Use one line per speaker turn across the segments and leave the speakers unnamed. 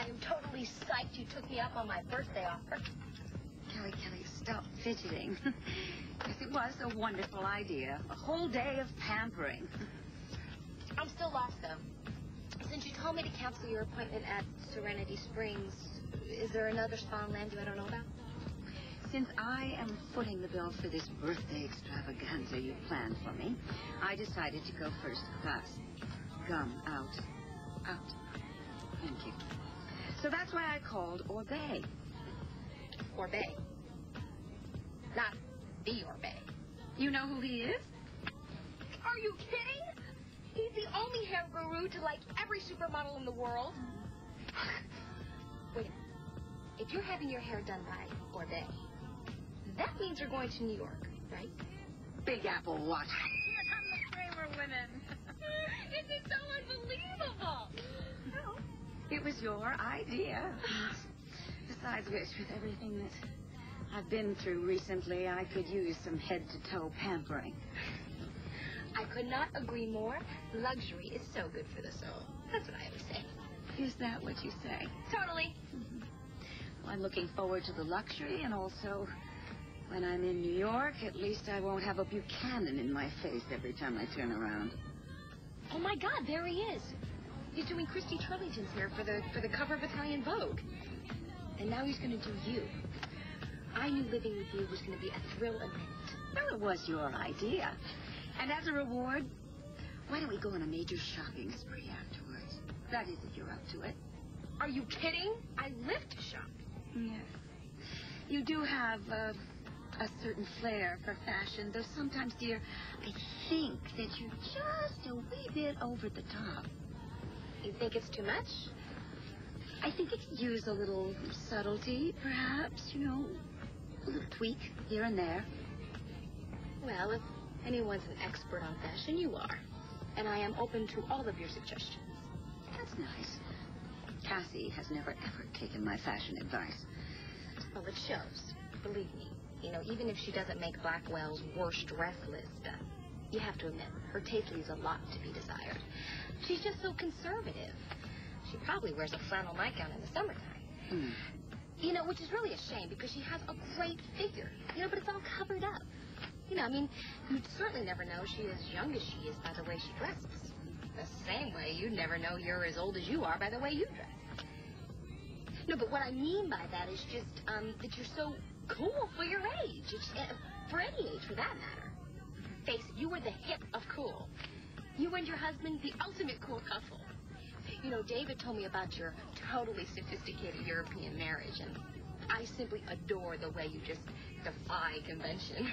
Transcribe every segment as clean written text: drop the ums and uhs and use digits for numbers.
I am totally psyched you took me up on my birthday offer.
Kelly, stop fidgeting. Yes, it was a wonderful idea. A whole day of pampering.
I'm still lost, though. Since you told me to cancel your appointment at Serenity Springs, is there another spa in Lambview I don't know about?
Since I am footing the bill for this birthday extravaganza you planned for me, I decided to go first class. Gum, out. Thank you. So that's why I called Orbay.
Orbay. Not the Orbay.
You know who he is?
Are you kidding? He's the only hair guru to like every supermodel in the world. Wait a minute. If you're having your hair done by Orbay, that means you're going to New York, right?
Big Apple, what?
Here come the Kramer women. This is so unbelievable.
Well, it was your idea. Besides which, with everything that I've been through recently, I could use some head-to-toe pampering.
I could not agree more. Luxury is so good for the soul. That's what I always say.
Is that what you say?
Totally.
Well, I'm looking forward to the luxury, and also, when I'm in New York, at least I won't have a Buchanan in my face every time I turn around.
Oh my God, there he is. He's doing Christy Turlington's hair for the cover of Italian Vogue. And now he's going to do you. I knew living with you was going to be a thrill a minute.
Well, it was your idea. And as a reward, why don't we go on a major shopping spree afterwards? That is, if you're up to it.
Are you kidding? I live to shop.
Yes. You do have a certain flair for fashion, though sometimes, dear, I think that you're just a wee bit over the top.
You think it's too much?
I think it could use a little subtlety, perhaps, you know, a little tweak here and there.
Well, if anyone's an expert on fashion, you are. And I am open to all of your suggestions.
That's nice. Cassie has never, ever taken my fashion advice.
Well, it shows. Believe me. You know, even if she doesn't make Blackwell's worst dress list, you have to admit, her taste leaves a lot to be desired. She's just so conservative. She probably wears a flannel nightgown in the summertime. You know, which is really a shame because she has a great figure. You know, but it's all covered up. You know, I mean, you'd certainly never know she's as young as she is by the way she dresses. The same way you'd never know you're as old as you are by the way you dress. No, but what I mean by that is just that you're so cool for your age. For any age, for that matter. Face it, you were the hip of cool. You and your husband, the ultimate cool couple. You know, David told me about your totally sophisticated European marriage, and I simply adore the way you just defy convention.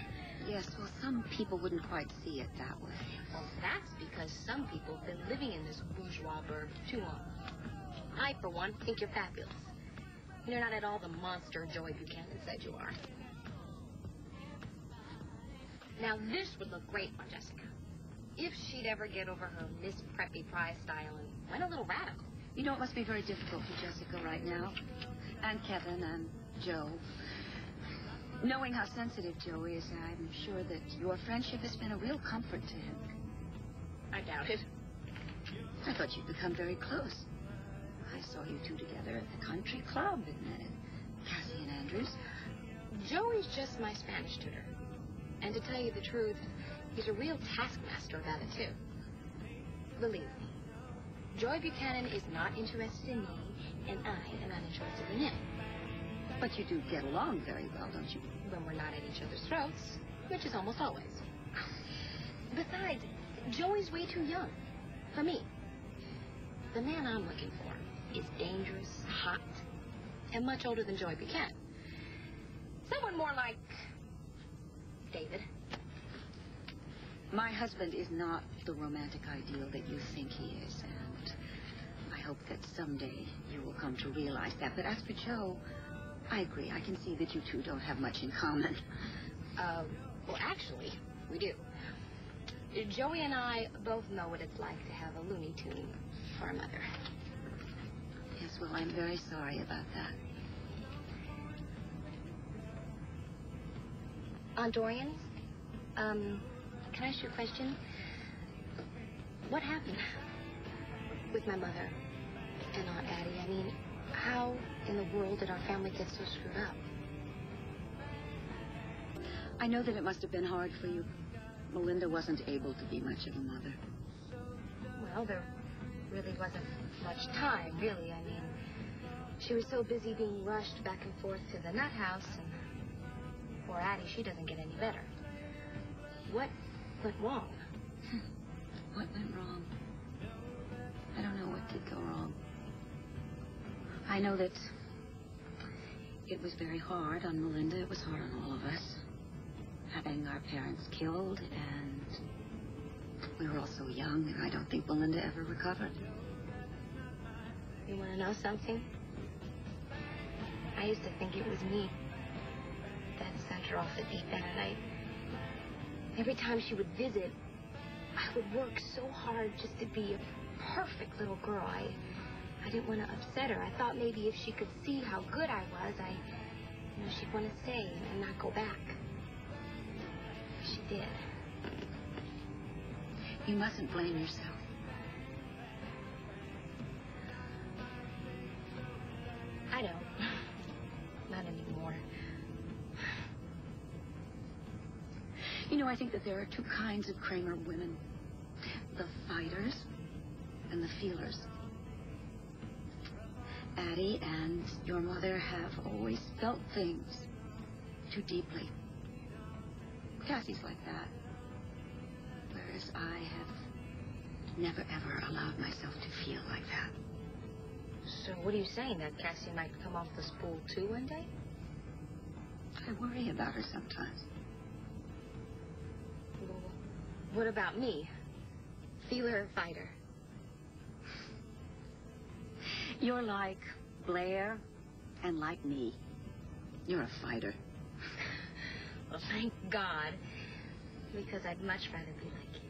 Yes, well, some people wouldn't quite see it that way.
Well, that's because some people have been living in this bourgeois burg too long. I, for one, think you're fabulous. You're not at all the monster Joey Buchanan said you are. Now, this would look great on Jessica. If she'd ever get over her Miss Preppy Prize style and went a little radical.
You know, it must be very difficult for Jessica right now. And Kevin and Joe. Knowing how sensitive Joe is, I'm sure that your friendship has been a real comfort to him.
I doubt it.
I thought you'd become very close. I saw you two together at the country club and Cassie and Andrews.
Joey's just my Spanish tutor. And to tell you the truth, he's a real taskmaster about it, too. Believe me, Joey Buchanan is not interested in me, and I am not interested in him.
But you do get along very well, don't you?
When we're not at each other's throats, which is almost always. Besides, Joey's way too young. For me. The man I'm looking for is dangerous, hot, and much older than Joey Buchanan. Someone more like David.
My husband is not the romantic ideal that you think he is, and I hope that someday you will come to realize that. But as for Joe, I agree. I can see that you two don't have much in common.
Well, actually, we do. Joey and I both know what it's like to have a Looney Tune for a mother.
Yes, well, I'm very sorry about that.
Aunt Dorian, can I ask you a question? What happened with my mother and Aunt Addie? I mean, How in the world did our family get so screwed up?
I know that it must have been hard for you. Melinda wasn't able to be much of a mother.
Well, there really wasn't much time, really. I mean, she was so busy being rushed back and forth to the nut house, and poor Addie, she doesn't get any better. What went wrong?
What went wrong? I don't know what did go wrong. I know that it was very hard on Melinda. It was hard on all of us. Having our parents killed, and we were all so young, and I don't think Melinda ever recovered.
You want to know something? I used to think it was me that sent her off the deep end. Every time she would visit, I would work so hard just to be a perfect little girl. I didn't want to upset her. I thought maybe if she could see how good I was, she'd want to stay and not go back. She did.
You mustn't blame yourself.
I don't. Not anymore.
You know, I think that there are two kinds of Kramer women. The fighters and the feelers. Addie and your mother have always felt things too deeply. Cassie's like that. Whereas I have never, ever allowed myself to feel like that.
So what are you saying, that Cassie might come off the spool too one day?
I worry about her sometimes.
Well, what about me? Feeler or fighter?
You're like Blair and like me. You're a fighter.
Well, thank God, because I'd much rather be like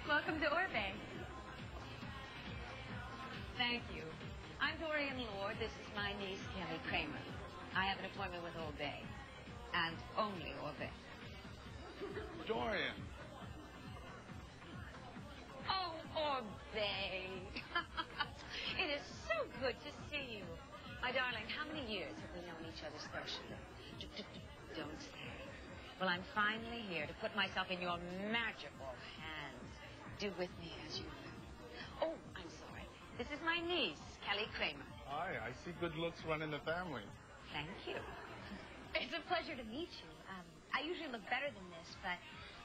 Welcome to Orbe. Thank you. I'm Dorian Lord. This is my niece, Kelly Kramer. I have an appointment with Orbe. And only Orbe.
Dorian.
Oh, Orbe. It is so good to see you. My darling, how many years have we known each other socially? Don't say. Well, I'm finally here to put myself in your magical hands. Do with me as you will. Oh, I'm sorry. This is my niece, Kelly Kramer.
Hi, I see good looks running the family.
Thank you.
It's a pleasure to meet you. I usually look better than this, but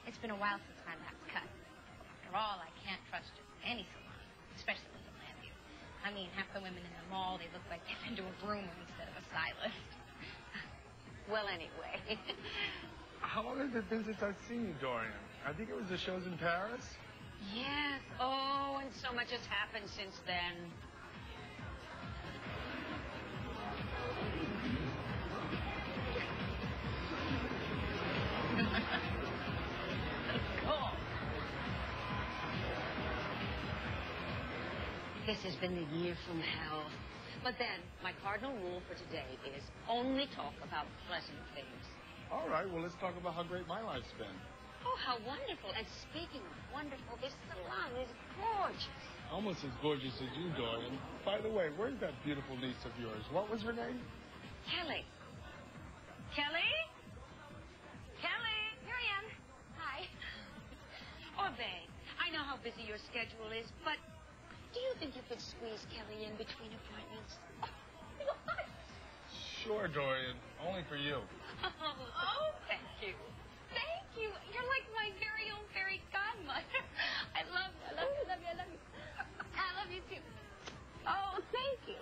it's been a while since my last cut. After all, I can't trust just any salon, especially with a lamp view. I mean, half the women in the mall, they look like they've been to a groomer instead of a stylist.
Well, anyway.
How long has it been since I've seen you, Dorian? I think it was the shows in Paris.
Yes. Oh, and so much has happened since then. Cool. This has been the year from hell. But then, my cardinal rule for today is only talk about pleasant things.
All right, well, let's talk about how great my life's been.
Oh, how wonderful. And speaking of wonderful, this salon is gorgeous.
Almost as gorgeous as you, Dorian. By the way, where's that beautiful niece of yours? What was her name?
Kelly. Kelly? Kelly?
Here I am. Hi.
Orbe, busy your schedule is, but do you think you could squeeze Kelly in between appointments? What?
Sure, Dorian. Only for you.
Oh, thank you. Thank you. You're like my very own fairy godmother. I love you. I love you. I love you. I love you. I love you too. Oh, thank you.